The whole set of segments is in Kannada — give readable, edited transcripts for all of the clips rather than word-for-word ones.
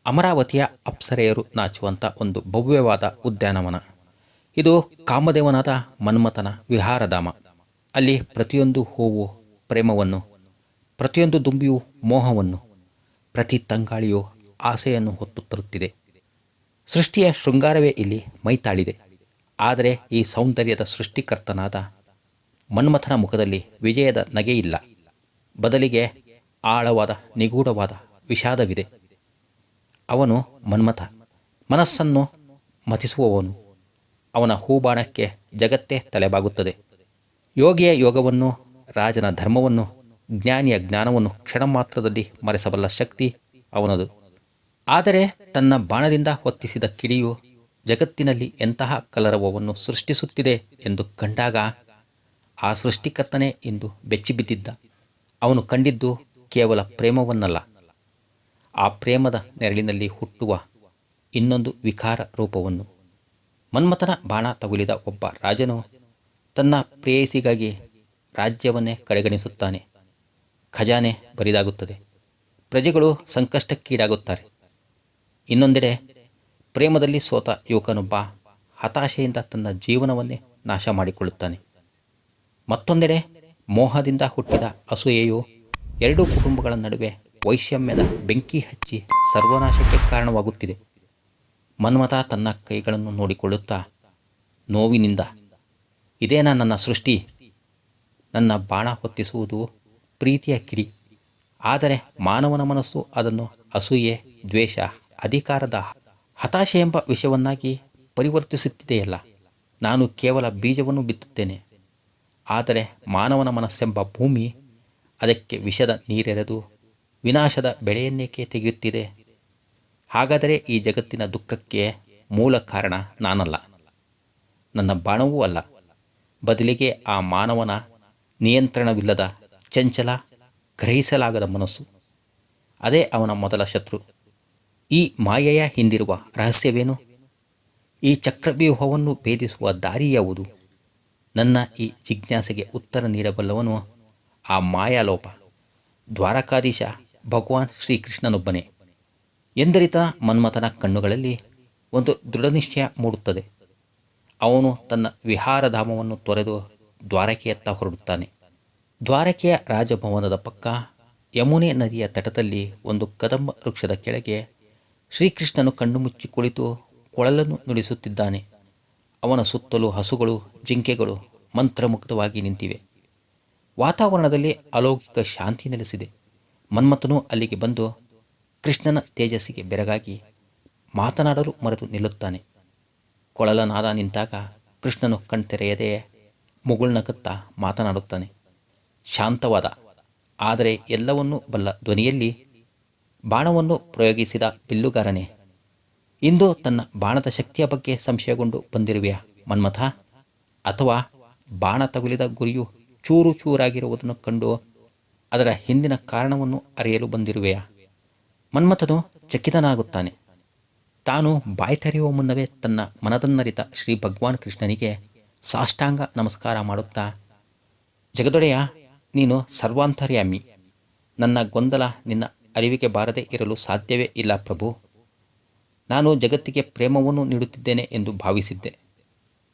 ಅಮರಾವತಿಯ ಅಪ್ಸರೆಯರು ನಾಚುವಂಥ ಒಂದು ಭವ್ಯವಾದ ಉದ್ಯಾನವನ. ಇದು ಕಾಮದೇವನಾದ ಮನ್ಮಥನ ವಿಹಾರಧಾಮ. ಅಲ್ಲಿ ಪ್ರತಿಯೊಂದು ಹೂವು ಪ್ರೇಮವನ್ನು, ಪ್ರತಿಯೊಂದು ದುಂಬಿಯು ಮೋಹವನ್ನು, ಪ್ರತಿ ತಂಗಾಳಿಯು ಆಸೆಯನ್ನು ಹೊತ್ತು ತರುತ್ತಿದೆ. ಸೃಷ್ಟಿಯ ಶೃಂಗಾರವೇ ಇಲ್ಲಿ ಮೈತಾಳಿದೆ. ಆದರೆ ಈ ಸೌಂದರ್ಯದ ಸೃಷ್ಟಿಕರ್ತನಾದ ಮನ್ಮಥನ ಮುಖದಲ್ಲಿ ವಿಜಯದ ನಗೆಯಿಲ್ಲ. ಬದಲಿಗೆ ಆಳವಾದ ನಿಗೂಢವಾದ ವಿಷಾದವಿದೆ. ಅವನು ಮನ್ಮಥ, ಮನಸ್ಸನ್ನು ಮಥಿಸುವವನು. ಅವನ ಹೂಬಾಣಕ್ಕೆ ಜಗತ್ತೇ ತಲೆಬಾಗುತ್ತದೆ. ಯೋಗಿಯ ಯೋಗವನ್ನು, ರಾಜನ ಧರ್ಮವನ್ನು, ಜ್ಞಾನಿಯ ಜ್ಞಾನವನ್ನು ಕ್ಷಣ ಮಾತ್ರದಲ್ಲಿ ಮರೆಸಬಲ್ಲ ಶಕ್ತಿ ಅವನದು. ಆದರೆ ತನ್ನ ಬಾಣದಿಂದ ಹೊತ್ತಿಸಿದ ಕಿಡಿಯು ಜಗತ್ತಿನಲ್ಲಿ ಎಂತಹ ಕಲರವವನ್ನು ಸೃಷ್ಟಿಸುತ್ತಿದೆ ಎಂದು ಕಂಡಾಗ ಆ ಸೃಷ್ಟಿಕರ್ತನೇ ಇಂದು ಬೆಚ್ಚಿಬಿದ್ದಿದ್ದ. ಅವನು ಕಂಡಿದ್ದು ಕೇವಲ ಪ್ರೇಮವನ್ನಲ್ಲ, ಆ ಪ್ರೇಮದ ನೆರಳಿನಲ್ಲಿ ಹುಟ್ಟುವ ಇನ್ನೊಂದು ವಿಕಾರ ರೂಪವನ್ನು. ಮನ್ಮಥನ ಬಾಣ ತಗುಲಿದ ಒಬ್ಬ ರಾಜನು ತನ್ನ ಪ್ರೇಯಸಿಗಾಗಿ ರಾಜ್ಯವನ್ನೇ ಕಡೆಗಣಿಸುತ್ತಾನೆ. ಖಜಾನೆ ಬರಿದಾಗುತ್ತದೆ. ಪ್ರಜೆಗಳು ಸಂಕಷ್ಟಕ್ಕೀಡಾಗುತ್ತಾರೆ. ಇನ್ನೊಂದೆಡೆ ಪ್ರೇಮದಲ್ಲಿ ಸೋತ ಯುವಕನೊಬ್ಬ ಹತಾಶೆಯಿಂದ ತನ್ನ ಜೀವನವನ್ನೇ ನಾಶ ಮಾಡಿಕೊಳ್ಳುತ್ತಾನೆ. ಮತ್ತೊಂದೆಡೆ ಮೋಹದಿಂದ ಹುಟ್ಟಿದ ಅಸೂಯೆಯು ಎರಡೂ ಕುಟುಂಬಗಳ ನಡುವೆ ವೈಷಮ್ಯದ ಬೆಂಕಿ ಹಚ್ಚಿ ಸರ್ವನಾಶಕ್ಕೆ ಕಾರಣವಾಗುತ್ತಿದೆ. ಮನ್ಮಥ ತನ್ನ ಕೈಗಳನ್ನು ನೋಡಿಕೊಳ್ಳುತ್ತಾ ನೋವಿನಿಂದ, ಇದೇನಾ ನನ್ನ ಸೃಷ್ಟಿ? ನನ್ನ ಬಾಣ ಹೊತ್ತಿಸುವುದು ಪ್ರೀತಿಯ ಕಿಡಿ, ಆದರೆ ಮಾನವನ ಮನಸ್ಸು ಅದನ್ನು ಅಸೂಯೆ, ದ್ವೇಷ, ಅಧಿಕಾರದ, ಹತಾಶೆ ಎಂಬ ವಿಷಯವನ್ನಾಗಿ ಪರಿವರ್ತಿಸುತ್ತಿದೆಯಲ್ಲ. ನಾನು ಕೇವಲ ಬೀಜವನ್ನು ಬಿತ್ತುತ್ತೇನೆ, ಆದರೆ ಮಾನವನ ಮನಸ್ಸೆಂಬ ಭೂಮಿ ಅದಕ್ಕೆ ವಿಷದ ನೀರೆರೆದು ವಿನಾಶದ ಬೆಳೆಯನ್ನೇಕೆ ತೆಗೆಯುತ್ತಿದೆ? ಹಾಗಾದರೆ ಈ ಜಗತ್ತಿನ ದುಃಖಕ್ಕೆ ಮೂಲ ಕಾರಣ ನಾನಲ್ಲ, ನನ್ನ ಬಾಣವೂ ಅಲ್ಲ. ಬದಲಿಗೆ ಆ ಮಾನವನ ನಿಯಂತ್ರಣವಿಲ್ಲದ ಚಂಚಲ, ಗ್ರಹಿಸಲಾಗದ ಮನಸ್ಸು. ಅದೇ ಅವನ ಮೊದಲ ಶತ್ರು. ಈ ಮಾಯೆಯ ಹಿಂದಿರುವ ರಹಸ್ಯವೇನು? ಈ ಚಕ್ರವ್ಯೂಹವನ್ನು ಭೇದಿಸುವ ದಾರಿ ಯಾವುದು? ನನ್ನ ಈ ಜಿಜ್ಞಾಸೆಗೆ ಉತ್ತರ ನೀಡಬಲ್ಲವನು ಆ ಮಾಯಾಲೋಪ, ದ್ವಾರಕಾಧೀಶ ಭಗವಾನ್ ಶ್ರೀಕೃಷ್ಣನೊಬ್ಬನೇ. ಎಂದರಿತ ಮನ್ಮಥನ ಕಣ್ಣುಗಳಲ್ಲಿ ಒಂದು ದೃಢನಿಶ್ಚಯ ಮೂಡುತ್ತದೆ. ಅವನು ತನ್ನ ವಿಹಾರಧಾಮವನ್ನು ತೊರೆದು ದ್ವಾರಕೆಯತ್ತ ಹೊರಡುತ್ತಾನೆ. ದ್ವಾರಕೆಯ ರಾಜಭವನದ ಪಕ್ಕ ಯಮುನೆ ನದಿಯ ತಟದಲ್ಲಿ ಒಂದು ಕದಂಬ ವೃಕ್ಷದ ಕೆಳಗೆ ಶ್ರೀಕೃಷ್ಣನು ಕಣ್ಣು ಮುಚ್ಚಿ ಕುಳಿತು ಕೊಳಲನ್ನು ನುಡಿಸುತ್ತಿದ್ದಾನೆ. ಅವನ ಸುತ್ತಲೂ ಹಸುಗಳು, ಜಿಂಕೆಗಳು ಮಂತ್ರಮುಗ್ಧವಾಗಿ ನಿಂತಿವೆ. ವಾತಾವರಣದಲ್ಲಿ ಅಲೌಕಿಕ ಶಾಂತಿ ನೆಲೆಸಿದೆ. ಮನ್ಮಥನು ಅಲ್ಲಿಗೆ ಬಂದು ಕೃಷ್ಣನ ತೇಜಸ್ಸಿಗೆ ಬೆರಗಾಗಿ ಮಾತನಾಡಲು ಮರೆತು ನಿಲ್ಲುತ್ತಾನೆ. ಕೊಳಲನಾದ ನಿಂತಾಗ ಕೃಷ್ಣನು ಕಣ್ತೆರೆಯದೆ ಮುಗುಳ್ನಗುತ್ತಾ ಮಾತನಾಡುತ್ತಾನೆ. ಶಾಂತವಾದ, ಆದರೆ ಎಲ್ಲವನ್ನೂ ಬಲ್ಲ ಧ್ವನಿಯಲ್ಲಿ, ಬಾಣವನ್ನು ಪ್ರಯೋಗಿಸಿದ ಬಿಲ್ಲುಗಾರನೇ, ಇಂದು ತನ್ನ ಬಾಣದ ಶಕ್ತಿಯ ಬಗ್ಗೆ ಸಂಶಯಗೊಂಡು ಬಂದಿರುವೆಯಾ ಮನ್ಮಥ? ಅಥವಾ ಬಾಣ ತಗುಲಿದ ಗುರಿಯು ಚೂರು ಚೂರಾಗಿರುವುದನ್ನು ಕಂಡು ಅದರ ಹಿಂದಿನ ಕಾರಣವನ್ನು ಅರಿಯಲು ಬಂದಿರುವೆಯಾ? ಮನ್ಮಥನು ಚಕಿತನಾಗುತ್ತಾನೆ. ತಾನು ಬಾಯಿ ತೆರೆಯುವ ಮುನ್ನವೇ ತನ್ನ ಮನದನ್ನರಿತ ಶ್ರೀ ಭಗವಾನ್ ಕೃಷ್ಣನಿಗೆ ಸಾಷ್ಟಾಂಗ ನಮಸ್ಕಾರ ಮಾಡುತ್ತಾ, ಜಗದೊಡೆಯ, ನೀನು ಸರ್ವಾಂತರ್ಯಾಮಿ. ನನ್ನ ಗೊಂದಲ ನಿನ್ನ ಅರಿವಿಗೆ ಬಾರದೇ ಇರಲು ಸಾಧ್ಯವೇ ಇಲ್ಲ ಪ್ರಭು. ನಾನು ಜಗತ್ತಿಗೆ ಪ್ರೇಮವನ್ನು ನೀಡುತ್ತಿದ್ದೇನೆ ಎಂದು ಭಾವಿಸಿದ್ದೆ.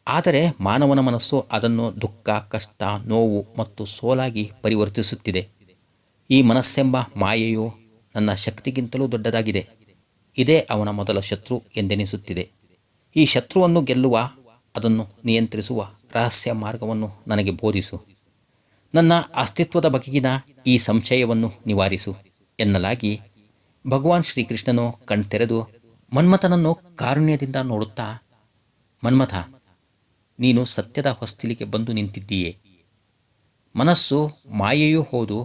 ಆದರೆ ಮಾನವನ ಮನಸ್ಸು ಅದನ್ನು ದುಃಖ, ಕಷ್ಟ, ನೋವು ಮತ್ತು ಸೋಲಾಗಿ ಪರಿವರ್ತಿಸುತ್ತಿದೆ. ಈ ಮನಸ್ಸೆಂಬ ಮಾಯೆಯು ನನ್ನ ಶಕ್ತಿಗಿಂತಲೂ ದೊಡ್ಡದಾಗಿದೆ. ಇದೇ ಅವನ ಮೊದಲ ಶತ್ರು ಎಂದೆನಿಸುತ್ತಿದೆ. ಈ ಶತ್ರುವನ್ನು ಗೆಲ್ಲುವ, ಅದನ್ನು ನಿಯಂತ್ರಿಸುವ ರಹಸ್ಯ ಮಾರ್ಗವನ್ನು ನನಗೆ ಬೋಧಿಸು. ನನ್ನ ಅಸ್ತಿತ್ವದ ಬಗೆಗಿನ ಈ ಸಂಶಯವನ್ನು ನಿವಾರಿಸು ಎನ್ನಲಾಗಿ ಭಗವಾನ್ ಶ್ರೀಕೃಷ್ಣನು ಕಣ್ತೆರೆದು ಮನ್ಮಥನನ್ನು ಕಾರುಣ್ಯದಿಂದ ನೋಡುತ್ತಾ, ಮನ್ಮಥ, ನೀನು ಸತ್ಯದ ಹೊಸ್ತಿಲಿಗೆ ಬಂದು ನಿಂತಿದ್ದೀಯೆ. ಮನಸ್ಸು ಮಾಯೆಯೂ ಹೌದು,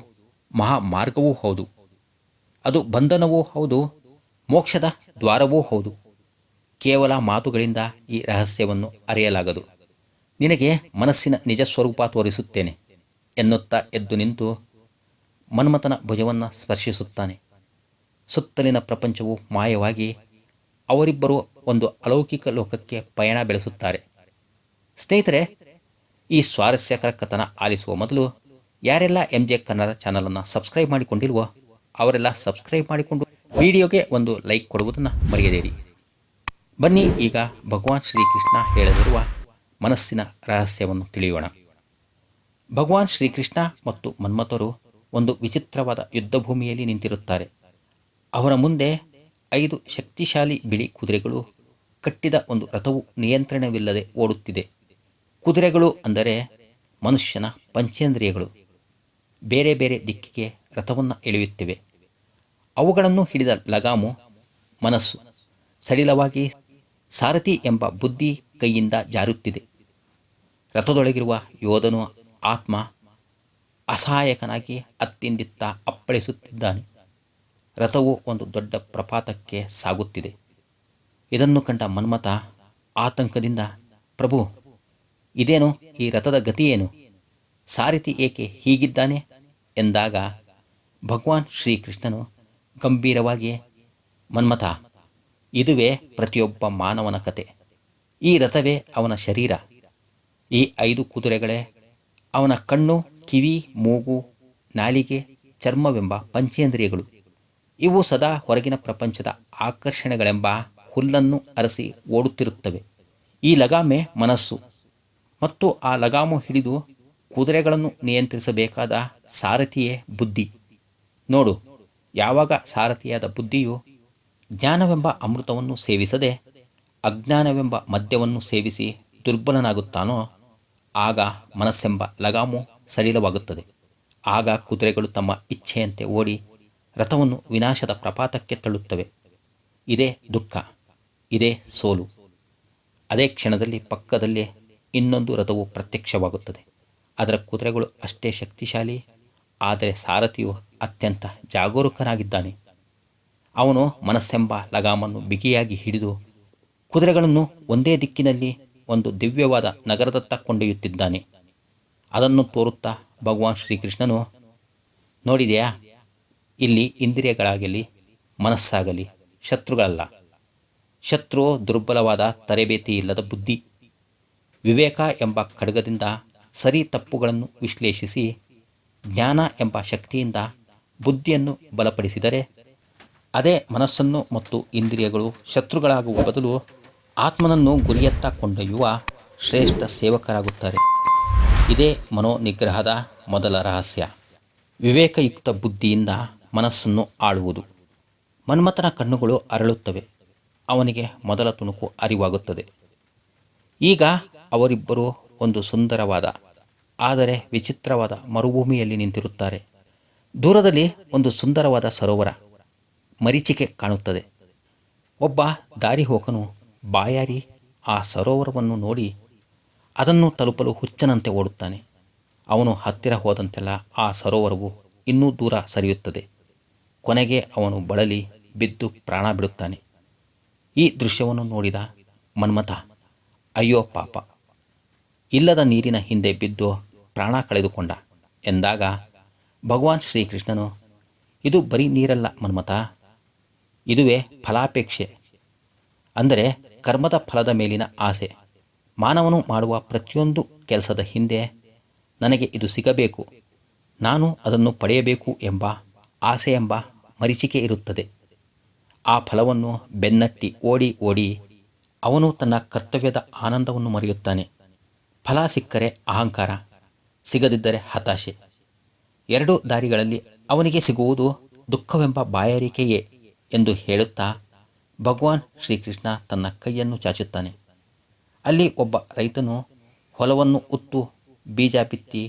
ಮಹಾಮಾರ್ಗವೂ ಹೌದು. ಅದು ಬಂಧನವೂ ಹೌದು, ಮೋಕ್ಷದ ದ್ವಾರವೂ ಹೌದು. ಕೇವಲ ಮಾತುಗಳಿಂದ ಈ ರಹಸ್ಯವನ್ನು ಅರಿಯಲಾಗದು. ನಿನಗೆ ಮನಸ್ಸಿನ ನಿಜ ಸ್ವರೂಪ ತೋರಿಸುತ್ತೇನೆ ಎನ್ನುತ್ತಾ ಎದ್ದು ನಿಂತು ಮನ್ಮಥನ ಭುಜವನ್ನು ಸ್ಪರ್ಶಿಸುತ್ತಾನೆ. ಸುತ್ತಲಿನ ಪ್ರಪಂಚವು ಮಾಯವಾಗಿ ಅವರಿಬ್ಬರು ಒಂದು ಅಲೌಕಿಕ ಲೋಕಕ್ಕೆ ಪಯಣ ಬೆಳೆಸುತ್ತಾರೆ. ಸ್ನೇಹಿತರೆ, ಈ ಸ್ವಾರಸ್ಯಕರ ಕಥನ ಆಲಿಸುವ ಮೊದಲು ಯಾರೆಲ್ಲ MJ ಕನ್ನಡ ಚಾನಲನ್ನು ಸಬ್ಸ್ಕ್ರೈಬ್ ಮಾಡಿಕೊಂಡಿಲ್ವೋ ಅವರೆಲ್ಲ ಸಬ್ಸ್ಕ್ರೈಬ್ ಮಾಡಿಕೊಂಡು ವಿಡಿಯೋಗೆ ಒಂದು ಲೈಕ್ ಕೊಡುವುದನ್ನು ಮರೆಯದಿರಿ. ಬನ್ನಿ ಈಗ ಭಗವಾನ್ ಶ್ರೀಕೃಷ್ಣ ಹೇಳಲಿರುವ ಮನಸ್ಸಿನ ರಹಸ್ಯವನ್ನು ತಿಳಿಯೋಣ. ಭಗವಾನ್ ಶ್ರೀಕೃಷ್ಣ ಮತ್ತು ಮನ್ಮಥರು ಒಂದು ವಿಚಿತ್ರವಾದ ಯುದ್ಧಭೂಮಿಯಲ್ಲಿ ನಿಂತಿರುತ್ತಾರೆ. ಅವರ ಮುಂದೆ 5 ಶಕ್ತಿಶಾಲಿ ಬಿಳಿ ಕುದುರೆಗಳು ಕಟ್ಟಿದ ಒಂದು ರಥವು ನಿಯಂತ್ರಣವಿಲ್ಲದೆ ಓಡುತ್ತಿದೆ. ಕುದುರೆಗಳು ಅಂದರೆ ಮನುಷ್ಯನ ಪಂಚೇಂದ್ರಿಯಗಳು ಬೇರೆ ಬೇರೆ ದಿಕ್ಕಿಗೆ ರಥವನ್ನು ಎಳೆಯುತ್ತಿವೆ. ಅವುಗಳನ್ನು ಹಿಡಿದ ಲಗಾಮು ಮನಸ್ಸು ಸಡಿಲವಾಗಿ ಸಾರಥಿ ಎಂಬ ಬುದ್ಧಿ ಕೈಯಿಂದ ಜಾರುತ್ತಿದೆ. ರಥದೊಳಗಿರುವ ಯೋಧನು ಆತ್ಮ ಅಸಹಾಯಕನಾಗಿ ಅತ್ತಿಂದಿತ್ತ ಅಪ್ಪಳಿಸುತ್ತಿದ್ದಾನೆ. ರಥವು ಒಂದು ದೊಡ್ಡ ಪ್ರಪಾತಕ್ಕೆ ಸಾಗುತ್ತಿದೆ. ಇದನ್ನು ಕಂಡ ಮನ್ಮಥ ಆತಂಕದಿಂದ, ಪ್ರಭು, ಇದೇನು? ಈ ರಥದ ಗತಿಯೇನು? ಸಾರಥಿ ಏಕೆ ಹೀಗಿದ್ದಾನೆ ಎಂದಾಗ ಭಗವಾನ್ ಶ್ರೀಕೃಷ್ಣನು ಗಂಭೀರವಾಗಿ, ಮನ್ಮಥ, ಇದುವೇ ಪ್ರತಿಯೊಬ್ಬ ಮಾನವನ ಕತೆ. ಈ ರಥವೇ ಅವನ ಶರೀರ. ಈ 5 ಕುದುರೆಗಳೇ ಅವನ ಕಣ್ಣು, ಕಿವಿ, ಮೂಗು, ನಾಲಿಗೆ, ಚರ್ಮವೆಂಬ ಪಂಚೇಂದ್ರಿಯಗಳು. ಇವು ಸದಾ ಹೊರಗಿನ ಪ್ರಪಂಚದ ಆಕರ್ಷಣೆಗಳೆಂಬ ಹುಲ್ಲನ್ನು ಅರಸಿ ಓಡುತ್ತಿರುತ್ತವೆ. ಈ ಲಗಾಮೆ ಮನಸ್ಸು ಮತ್ತು ಆ ಲಗಾಮು ಹಿಡಿದು ಕುದುರೆಗಳನ್ನು ನಿಯಂತ್ರಿಸಬೇಕಾದ ಸಾರಥಿಯೇ ಬುದ್ಧಿ. ನೋಡು, ಯಾವಾಗ ಸಾರಥಿಯಾದ ಬುದ್ಧಿಯು ಜ್ಞಾನವೆಂಬ ಅಮೃತವನ್ನು ಸೇವಿಸದೆ ಅಜ್ಞಾನವೆಂಬ ಮದ್ಯವನ್ನು ಸೇವಿಸಿ ದುರ್ಬಲನಾಗುತ್ತಾನೋ ಆಗ ಮನಸ್ಸೆಂಬ ಲಗಾಮು ಸಡಿಲವಾಗುತ್ತದೆ. ಆಗ ಕುದುರೆಗಳು ತಮ್ಮ ಇಚ್ಛೆಯಂತೆ ಓಡಿ ರಥವನ್ನು ವಿನಾಶದ ಪ್ರಪಾತಕ್ಕೆ ತಳ್ಳುತ್ತವೆ. ಇದೇ ದುಃಖ, ಇದೇ ಸೋಲು. ಅದೇ ಕ್ಷಣದಲ್ಲಿ ಪಕ್ಕದಲ್ಲೇ ಇನ್ನೊಂದು ರಥವು ಪ್ರತ್ಯಕ್ಷವಾಗುತ್ತದೆ. ಅದರ ಕುದುರೆಗಳು ಅಷ್ಟೇ ಶಕ್ತಿಶಾಲಿ, ಆದರೆ ಸಾರಥಿಯು ಅತ್ಯಂತ ಜಾಗರೂಕನಾಗಿದ್ದಾನೆ. ಅವನು ಮನಸ್ಸೆಂಬ ಲಗಾಮನ್ನು ಬಿಗಿಯಾಗಿ ಹಿಡಿದು ಕುದುರೆಗಳನ್ನು ಒಂದೇ ದಿಕ್ಕಿನಲ್ಲಿ ಒಂದು ದಿವ್ಯವಾದ ನಗರದತ್ತ ಕೊಂಡೊಯ್ಯುತ್ತಿದ್ದಾನೆ. ಅದನ್ನು ತೋರುತ್ತಾ ಭಗವಾನ್ ಶ್ರೀಕೃಷ್ಣನು, ನೋಡಿದೆಯಾ, ಇಲ್ಲಿ ಇಂದ್ರಿಯಗಳಾಗಲಿ ಮನಸ್ಸಾಗಲಿ ಶತ್ರುಗಳಲ್ಲ. ಶತ್ರು ದುರ್ಬಲವಾದ ತರಬೇತಿ ಇಲ್ಲದ ಬುದ್ಧಿ. ವಿವೇಕ ಎಂಬ ಖಡ್ಗದಿಂದ ಸರಿ ತಪ್ಪುಗಳನ್ನು ವಿಶ್ಲೇಷಿಸಿ ಜ್ಞಾನ ಎಂಬ ಶಕ್ತಿಯಿಂದ ಬುದ್ಧಿಯನ್ನು ಬಲಪಡಿಸಿದರೆ ಅದೇ ಮನಸ್ಸನ್ನು ಮತ್ತು ಇಂದ್ರಿಯಗಳು ಶತ್ರುಗಳಾಗುವ ಬದಲು ಆತ್ಮನನ್ನು ಗುರಿಯತ್ತ ಕೊಂಡೊಯ್ಯುವ ಶ್ರೇಷ್ಠ ಸೇವಕರಾಗುತ್ತಾರೆ. ಇದೇ ಮನೋನಿಗ್ರಹದ ಮೊದಲ ರಹಸ್ಯ. ವಿವೇಕಯುಕ್ತ ಬುದ್ಧಿಯಿಂದ ಮನಸ್ಸನ್ನು ಆಳುವುದು. ಮನ್ಮಥನ ಕಣ್ಣುಗಳು ಅರಳುತ್ತವೆ. ಅವನಿಗೆ ಮೊದಲ ತುಣುಕು ಅರಿವಾಗುತ್ತದೆ. ಈಗ ಅವರಿಬ್ಬರು ಒಂದು ಸುಂದರವಾದ ಆದರೆ ವಿಚಿತ್ರವಾದ ಮರುಭೂಮಿಯಲ್ಲಿ ನಿಂತಿರುತ್ತಾರೆ. ದೂರದಲ್ಲಿ ಒಂದು ಸುಂದರವಾದ ಸರೋವರ, ಮರೀಚಿಕೆ ಕಾಣುತ್ತದೆ. ಒಬ್ಬ ದಾರಿಹೋಕನು ಬಾಯಾರಿ ಆ ಸರೋವರವನ್ನು ನೋಡಿ ಅದನ್ನು ತಲುಪಲು ಹುಚ್ಚನಂತೆ ಓಡುತ್ತಾನೆ. ಅವನು ಹತ್ತಿರ ಹೋದಂತೆಲ್ಲ ಆ ಸರೋವರವು ಇನ್ನೂ ದೂರ ಸರಿಯುತ್ತದೆ. ಕೊನೆಗೆ ಅವನು ಬಳಲಿ ಬಿದ್ದು ಪ್ರಾಣ ಬಿಡುತ್ತಾನೆ. ಈ ದೃಶ್ಯವನ್ನು ನೋಡಿದ ಮನ್ಮಥ, ಅಯ್ಯೋ ಪಾಪ, ಇಲ್ಲದ ನೀರಿನ ಹಿಂದೆ ಬಿದ್ದು ಪ್ರಾಣ ಕಳೆದುಕೊಂಡ ಎಂದಾಗ ಭಗವಾನ್ ಶ್ರೀಕೃಷ್ಣನು, ಇದು ಬರೀ ನೀರಲ್ಲ ಮನ್ಮಥ, ಇದುವೇ ಫಲಾಪೇಕ್ಷೆ, ಅಂದರೆ ಕರ್ಮದ ಫಲದ ಮೇಲಿನ ಆಸೆ. ಮಾನವನು ಮಾಡುವ ಪ್ರತಿಯೊಂದು ಕೆಲಸದ ಹಿಂದೆ ನನಗೆ ಇದು ಸಿಗಬೇಕು, ನಾನು ಅದನ್ನು ಪಡೆಯಬೇಕು ಎಂಬ ಆಸೆ ಎಂಬ ಮರೀಚಿಕೆ ಇರುತ್ತದೆ. ಆ ಫಲವನ್ನು ಬೆನ್ನಟ್ಟಿ ಓಡಿ ಓಡಿ ಅವನು ತನ್ನ ಕರ್ತವ್ಯದ ಆನಂದವನ್ನು ಮರೆಯುತ್ತಾನೆ. ಫಲ ಸಿಕ್ಕರೆ ಅಹಂಕಾರ, ಸಿಗದಿದ್ದರೆ ಹತಾಶೆ. 2 ದಾರಿಗಳಲ್ಲಿ ಅವನಿಗೆ ಸಿಗುವುದು ದುಃಖವೆಂಬ ಬಾಯಾರಿಕೆಯೇ ಎಂದು ಹೇಳುತ್ತಾ ಭಗವಾನ್ ಶ್ರೀಕೃಷ್ಣ ತನ್ನ ಕೈಯನ್ನು ಚಾಚುತ್ತಾನೆ. ಅಲ್ಲಿ ಒಬ್ಬ ರೈತನು ಹೊಲವನ್ನು ಉತ್ತು ಬೀಜ ಬಿತ್ತಿ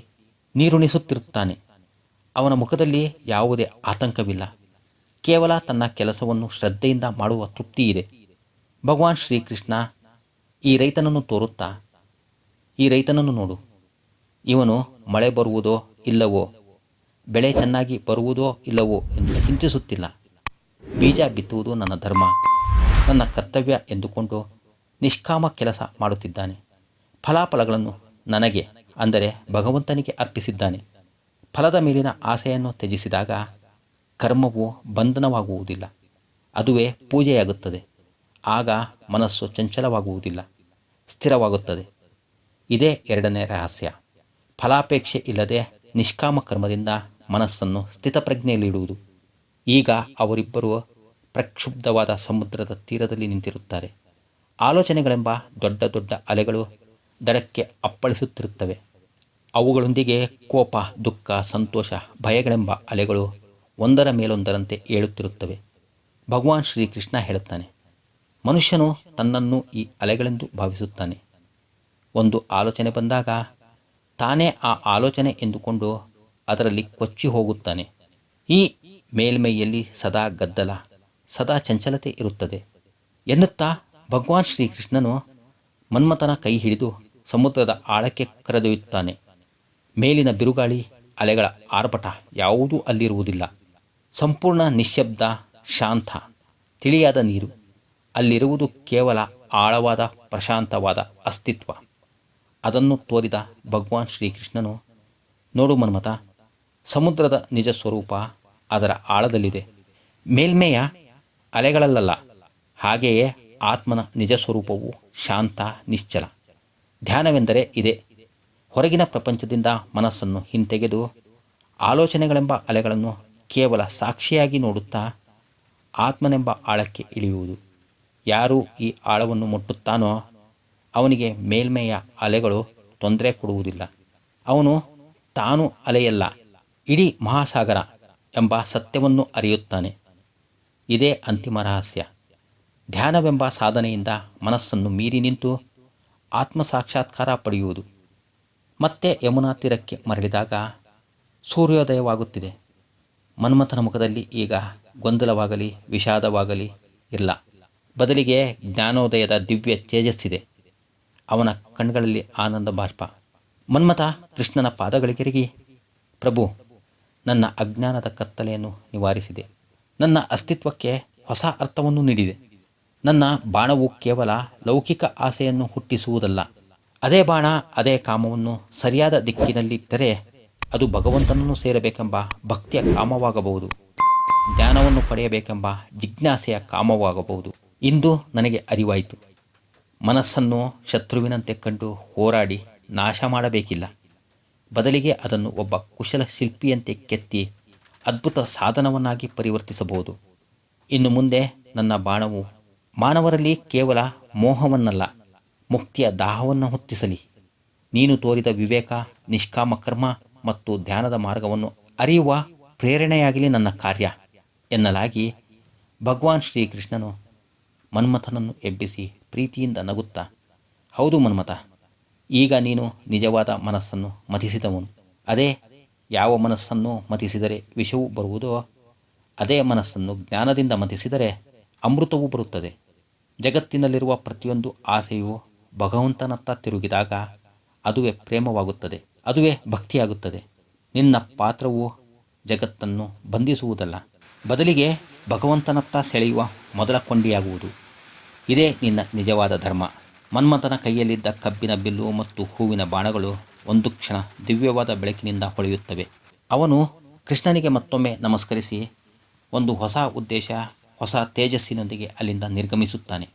ನೀರುಣಿಸುತ್ತಿರುತ್ತಾನೆ. ಅವನ ಮುಖದಲ್ಲಿ ಯಾವುದೇ ಆತಂಕವಿಲ್ಲ, ಕೇವಲ ತನ್ನ ಕೆಲಸವನ್ನು ಶ್ರದ್ಧೆಯಿಂದ ಮಾಡುವ ತೃಪ್ತಿ ಇದೆ. ಭಗವಾನ್ ಶ್ರೀಕೃಷ್ಣ ಈ ರೈತನನ್ನು ತೋರುತ್ತಾ, ಈ ರೈತನನ್ನು ನೋಡು, ಇವನು ಮಳೆ ಬರುವುದೋ ಇಲ್ಲವೋ, ಬೆಳೆ ಚೆನ್ನಾಗಿ ಬರುವುದೋ ಇಲ್ಲವೋ ಎಂದು ಚಿಂತಿಸುತ್ತಿಲ್ಲ. ಬೀಜ ಬಿತ್ತುವುದು ನನ್ನ ಧರ್ಮ, ನನ್ನ ಕರ್ತವ್ಯ ಎಂದುಕೊಂಡು ನಿಷ್ಕಾಮ ಕೆಲಸ ಮಾಡುತ್ತಿದ್ದಾನೆ. ಫಲಾಫಲಗಳನ್ನು ನನಗೆ, ಅಂದರೆ ಭಗವಂತನಿಗೆ ಅರ್ಪಿಸಿದ್ದಾನೆ. ಫಲದ ಮೇಲಿನ ಆಸೆಯನ್ನು ತ್ಯಜಿಸಿದಾಗ ಕರ್ಮವು ಬಂಧನವಾಗುವುದಿಲ್ಲ, ಅದುವೇ ಪೂಜೆಯಾಗುತ್ತದೆ. ಆಗ ಮನಸ್ಸು ಚಂಚಲವಾಗುವುದಿಲ್ಲ, ಸ್ಥಿರವಾಗುತ್ತದೆ. ಇದೇ 2ನೇ ರಹಸ್ಯ. ಫಲಾಪೇಕ್ಷೆ ಇಲ್ಲದೆ ನಿಷ್ಕಾಮ ಕರ್ಮದಿಂದ ಮನಸ್ಸನ್ನು ಸ್ಥಿತಪ್ರಜ್ಞೆಯಲ್ಲಿಡುವುದು. ಈಗ ಅವರಿಬ್ಬರು ಪ್ರಕ್ಷುಬ್ಧವಾದ ಸಮುದ್ರದ ತೀರದಲ್ಲಿ ನಿಂತಿರುತ್ತಾರೆ. ಆಲೋಚನೆಗಳೆಂಬ ದೊಡ್ಡ ದೊಡ್ಡ ಅಲೆಗಳು ದಡಕ್ಕೆ ಅಪ್ಪಳಿಸುತ್ತಿರುತ್ತವೆ. ಅವುಗಳೊಂದಿಗೆ ಕೋಪ, ದುಃಖ, ಸಂತೋಷ, ಭಯಗಳೆಂಬ ಅಲೆಗಳು ಒಂದರ ಮೇಲೊಂದರಂತೆ ಏಳುತ್ತಿರುತ್ತವೆ. ಭಗವಾನ್ ಶ್ರೀಕೃಷ್ಣ ಹೇಳುತ್ತಾನೆ, ಮನುಷ್ಯನು ತನ್ನನ್ನು ಈ ಅಲೆಗಳೆಂದು ಭಾವಿಸುತ್ತಾನೆ. ಒಂದು ಆಲೋಚನೆ ಬಂದಾಗ ತಾನೇ ಆ ಆಲೋಚನೆ ಎಂದುಕೊಂಡು ಅದರಲ್ಲಿ ಕೊಚ್ಚಿ ಹೋಗುತ್ತಾನೆ. ಈ ಮೇಲ್ಮೈಯಲ್ಲಿ ಸದಾ ಗದ್ದಲ, ಸದಾ ಚಂಚಲತೆ ಇರುತ್ತದೆ ಎನ್ನುತ್ತಾ ಭಗವಾನ್ ಶ್ರೀಕೃಷ್ಣನು ಮನ್ಮಥನ ಕೈ ಹಿಡಿದು ಸಮುದ್ರದ ಆಳಕ್ಕೆ ಕರೆದೊಯ್ಯುತ್ತಾನೆ. ಮೇಲಿನ ಬಿರುಗಾಳಿ, ಅಲೆಗಳ ಆರ್ಭಟ ಯಾವುದೂ ಅಲ್ಲಿರುವುದಿಲ್ಲ. ಸಂಪೂರ್ಣ ನಿಶ್ಶಬ್ದ, ಶಾಂತ, ತಿಳಿಯಾದ ನೀರು. ಅಲ್ಲಿರುವುದು ಕೇವಲ ಆಳವಾದ ಪ್ರಶಾಂತವಾದ ಅಸ್ತಿತ್ವ. ಅದನ್ನು ತೋರಿದ ಭಗವಾನ್ ಶ್ರೀಕೃಷ್ಣನು, ನೋಡು ಮನ್ಮಥ, ಸಮುದ್ರದ ನಿಜ ಸ್ವರೂಪ ಅದರ ಆಳದಲ್ಲಿದೆ, ಮೇಲ್ಮೆಯ ಅಲೆಗಳಲ್ಲ. ಹಾಗೆಯೇ ಆತ್ಮನ ನಿಜ ಸ್ವರೂಪವು ಶಾಂತ, ನಿಶ್ಚಲ. ಧ್ಯಾನವೆಂದರೆ ಇದೆ. ಹೊರಗಿನ ಪ್ರಪಂಚದಿಂದ ಮನಸ್ಸನ್ನು ಹಿಂತೆಗೆದು ಆಲೋಚನೆಗಳೆಂಬ ಅಲೆಗಳನ್ನು ಕೇವಲ ಸಾಕ್ಷಿಯಾಗಿ ನೋಡುತ್ತಾ ಆತ್ಮನೆಂಬ ಆಳಕ್ಕೆ ಇಳಿಯುವುದು. ಯಾರು ಈ ಆಳವನ್ನು ಮುಟ್ಟುತ್ತಾನೋ ಅವನಿಗೆ ಮೇಲ್ಮೆಯ ಅಲೆಗಳು ತೊಂದರೆ ಕೊಡುವುದಿಲ್ಲ. ಅವನು ತಾನು ಅಲೆಯಲ್ಲ, ಇಡೀ ಮಹಾಸಾಗರ ಎಂಬ ಸತ್ಯವನ್ನು ಅರಿಯುತ್ತಾನೆ. ಇದೇ ಅಂತಿಮ ರಹಸ್ಯ. ಧ್ಯಾನವೆಂಬ ಸಾಧನೆಯಿಂದ ಮನಸ್ಸನ್ನು ಮೀರಿ ನಿಂತು ಆತ್ಮ ಸಾಕ್ಷಾತ್ಕಾರ ಪಡೆಯುವುದು. ಮತ್ತೆ ಯಮುನಾ ತೀರಕ್ಕೆ ಮರಳಿದಾಗ ಸೂರ್ಯೋದಯವಾಗುತ್ತಿದೆ. ಮನ್ಮಥನ ಮುಖದಲ್ಲಿ ಈಗ ಗೊಂದಲವಾಗಲಿ ವಿಷಾದವಾಗಲಿ ಇಲ್ಲ. ಬದಲಿಗೆ ಜ್ಞಾನೋದಯದ ದಿವ್ಯ ತೇಜಸ್ಸಿದೆ. ಅವನ ಕಣ್ಗಳಲ್ಲಿ ಆನಂದ ಬಾಷ್ಪ. ಮನ್ಮಥ ಕೃಷ್ಣನ ಪಾದಗಳಿಗೆರಗಿ, ಪ್ರಭು, ನನ್ನ ಅಜ್ಞಾನದ ಕತ್ತಲೆಯನ್ನು ನಿವಾರಿಸಿದೆ. ನನ್ನ ಅಸ್ತಿತ್ವಕ್ಕೆ ಹೊಸ ಅರ್ಥವನ್ನು ನೀಡಿದೆ. ನನ್ನ ಬಾಣವು ಕೇವಲ ಲೌಕಿಕ ಆಸೆಯನ್ನು ಹುಟ್ಟಿಸುವುದಲ್ಲ. ಅದೇ ಬಾಣ, ಅದೇ ಕಾಮವನ್ನು ಸರಿಯಾದ ದಿಕ್ಕಿನಲ್ಲಿಟ್ಟರೆ ಅದು ಭಗವಂತನನ್ನು ಸೇರಬೇಕೆಂಬ ಭಕ್ತಿಯ ಕಾಮವಾಗಬಹುದು. ಜ್ಞಾನವನ್ನು ಪಡೆಯಬೇಕೆಂಬ ಜಿಜ್ಞಾಸೆಯ ಕಾಮವಾಗಬಹುದು. ಇಂದು ನನಗೆ ಅರಿವಾಯಿತು. ಮನಸ್ಸನ್ನು ಶತ್ರುವಿನಂತೆ ಕಂಡು ಹೋರಾಡಿ ನಾಶ ಮಾಡಬೇಕಿಲ್ಲ. ಬದಲಿಗೆ ಅದನ್ನು ಒಬ್ಬ ಕುಶಲ ಶಿಲ್ಪಿಯಂತೆ ಕೆತ್ತಿ ಅದ್ಭುತ ಸಾಧನವನ್ನಾಗಿ ಪರಿವರ್ತಿಸಬಹುದು. ಇನ್ನು ಮುಂದೆ ನನ್ನ ಬಾಣವು ಮಾನವರಲ್ಲಿ ಕೇವಲ ಮೋಹವನ್ನಲ್ಲ, ಮುಕ್ತಿಯ ದಾಹವನ್ನು ಹೊತ್ತಿಸಲಿ. ನೀನು ತೋರಿದ ವಿವೇಕ, ನಿಷ್ಕಾಮ ಕರ್ಮ ಮತ್ತು ಧ್ಯಾನದ ಮಾರ್ಗವನ್ನು ಅರಿಯುವ ಪ್ರೇರಣೆಯಾಗಲಿ ನನ್ನ ಕಾರ್ಯ ಎನ್ನಲಾಗಿ ಭಗವಾನ್ ಶ್ರೀಕೃಷ್ಣನು ಮನ್ಮಥನನ್ನು ಎಬ್ಬಿಸಿ ಪ್ರೀತಿಯಿಂದ ನಗುತ್ತಾ, ಹೌದು ಮನ್ಮಥ, ಈಗ ನೀನು ನಿಜವಾದ ಮನಸ್ಸನ್ನು ಮಥಿಸಿದವನು. ಅದೇ ಯಾವ ಮನಸ್ಸನ್ನು ಮಥಿಸಿದರೆ ವಿಷವು ಬರುವುದೋ ಅದೇ ಮನಸ್ಸನ್ನು ಜ್ಞಾನದಿಂದ ಮಥಿಸಿದರೆ ಅಮೃತವೂ ಬರುತ್ತದೆ. ಜಗತ್ತಿನಲ್ಲಿರುವ ಪ್ರತಿಯೊಂದು ಆಸೆಯು ಭಗವಂತನತ್ತ ತಿರುಗಿದಾಗ ಅದುವೇ ಪ್ರೇಮವಾಗುತ್ತದೆ, ಅದುವೇ ಭಕ್ತಿಯಾಗುತ್ತದೆ. ನಿನ್ನ ಪಾತ್ರವು ಜಗತ್ತನ್ನು ಬಂಧಿಸುವುದಲ್ಲ, ಬದಲಿಗೆ ಭಗವಂತನತ್ತ ಸೆಳೆಯುವ ಮೊದಲ ಕೊಂಡಿಯಾಗುವುದು. ಇದೇ ನಿನ್ನ ನಿಜವಾದ ಧರ್ಮ. ಮನ್ಮಥನ ಕೈಯಲ್ಲಿದ್ದ ಕಬ್ಬಿನ ಬಿಲ್ಲು ಮತ್ತು ಹೂವಿನ ಬಾಣಗಳು ಒಂದು ಕ್ಷಣ ದಿವ್ಯವಾದ ಬೆಳಕಿನಿಂದ ಹೊಳೆಯುತ್ತವೆ. ಅವನು ಕೃಷ್ಣನಿಗೆ ಮತ್ತೊಮ್ಮೆ ನಮಸ್ಕರಿಸಿ ಒಂದು ಹೊಸ ಉದ್ದೇಶ, ಹೊಸ ತೇಜಸ್ಸಿನೊಂದಿಗೆ ಅಲ್ಲಿಂದ ನಿರ್ಗಮಿಸುತ್ತಾನೆ.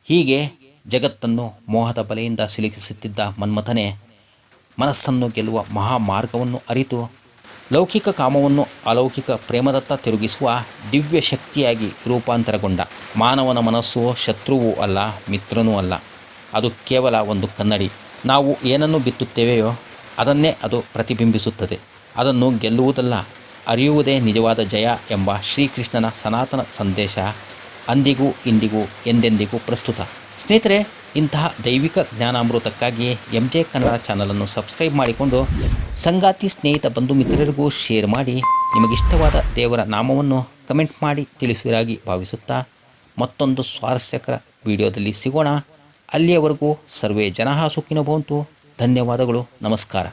ಹೀಗೆ ಜಗತ್ತನ್ನು ಮೋಹದ ಬಲೆಯಿಂದ ಸಿಲುಕಿಸುತ್ತಿದ್ದ ಮನ್ಮಥನೇ ಮನಸ್ಸನ್ನು ಗೆಲ್ಲುವ ಮಹಾಮಾರ್ಗವನ್ನು ಅರಿತು ಲೌಕಿಕ ಕಾಮವನ್ನು ಅಲೌಕಿಕ ಪ್ರೇಮದತ್ತ ತಿರುಗಿಸುವ ದಿವ್ಯ ಶಕ್ತಿಯಾಗಿ ರೂಪಾಂತರಗೊಂಡ. ಮಾನವನ ಮನಸ್ಸು ಶತ್ರುವೂ ಅಲ್ಲ, ಮಿತ್ರನೂ ಅಲ್ಲ. ಅದು ಕೇವಲ ಒಂದು ಕನ್ನಡಿ. ನಾವು ಏನನ್ನು ಬಿತ್ತುತ್ತೇವೆಯೋ ಅದನ್ನೇ ಅದು ಪ್ರತಿಬಿಂಬಿಸುತ್ತದೆ. ಅದನ್ನು ಗೆಲ್ಲುವುದಲ್ಲ, ಅರಿಯುವುದೇ ನಿಜವಾದ ಜಯ ಎಂಬ ಶ್ರೀಕೃಷ್ಣನ ಸನಾತನ ಸಂದೇಶ ಅಂದಿಗೂ ಇಂದಿಗೂ ಎಂದೆಂದಿಗೂ ಪ್ರಸ್ತುತ. ಸ್ನೇಹಿತರೆ, ಇಂತಹ ದೈವಿಕ ಜ್ಞಾನಾಮೃತಕ್ಕಾಗಿ MJ ಕನ್ನಡ ಚಾನಲನ್ನು ಸಬ್ಸ್ಕ್ರೈಬ್ ಮಾಡಿಕೊಂಡು ಸಂಗಾತಿ, ಸ್ನೇಹಿತ, ಬಂಧು ಮಿತ್ರರಿಗೂ ಶೇರ್ ಮಾಡಿ. ನಿಮಗಿಷ್ಟವಾದ ದೇವರ ನಾಮವನ್ನು ಕಮೆಂಟ್ ಮಾಡಿ ತಿಳಿಸುವಿರಾಗಿ ಭಾವಿಸುತ್ತಾ ಮತ್ತೊಂದು ಸ್ವಾರಸ್ಯಕರ ವಿಡಿಯೋದಲ್ಲಿ ಸಿಗೋಣ. ಅಲ್ಲಿಯವರೆಗೂ ಸರ್ವೇ ಜನಃ ಸುಖಿನೋ ಭವಂತು. ಧನ್ಯವಾದಗಳು. ನಮಸ್ಕಾರ.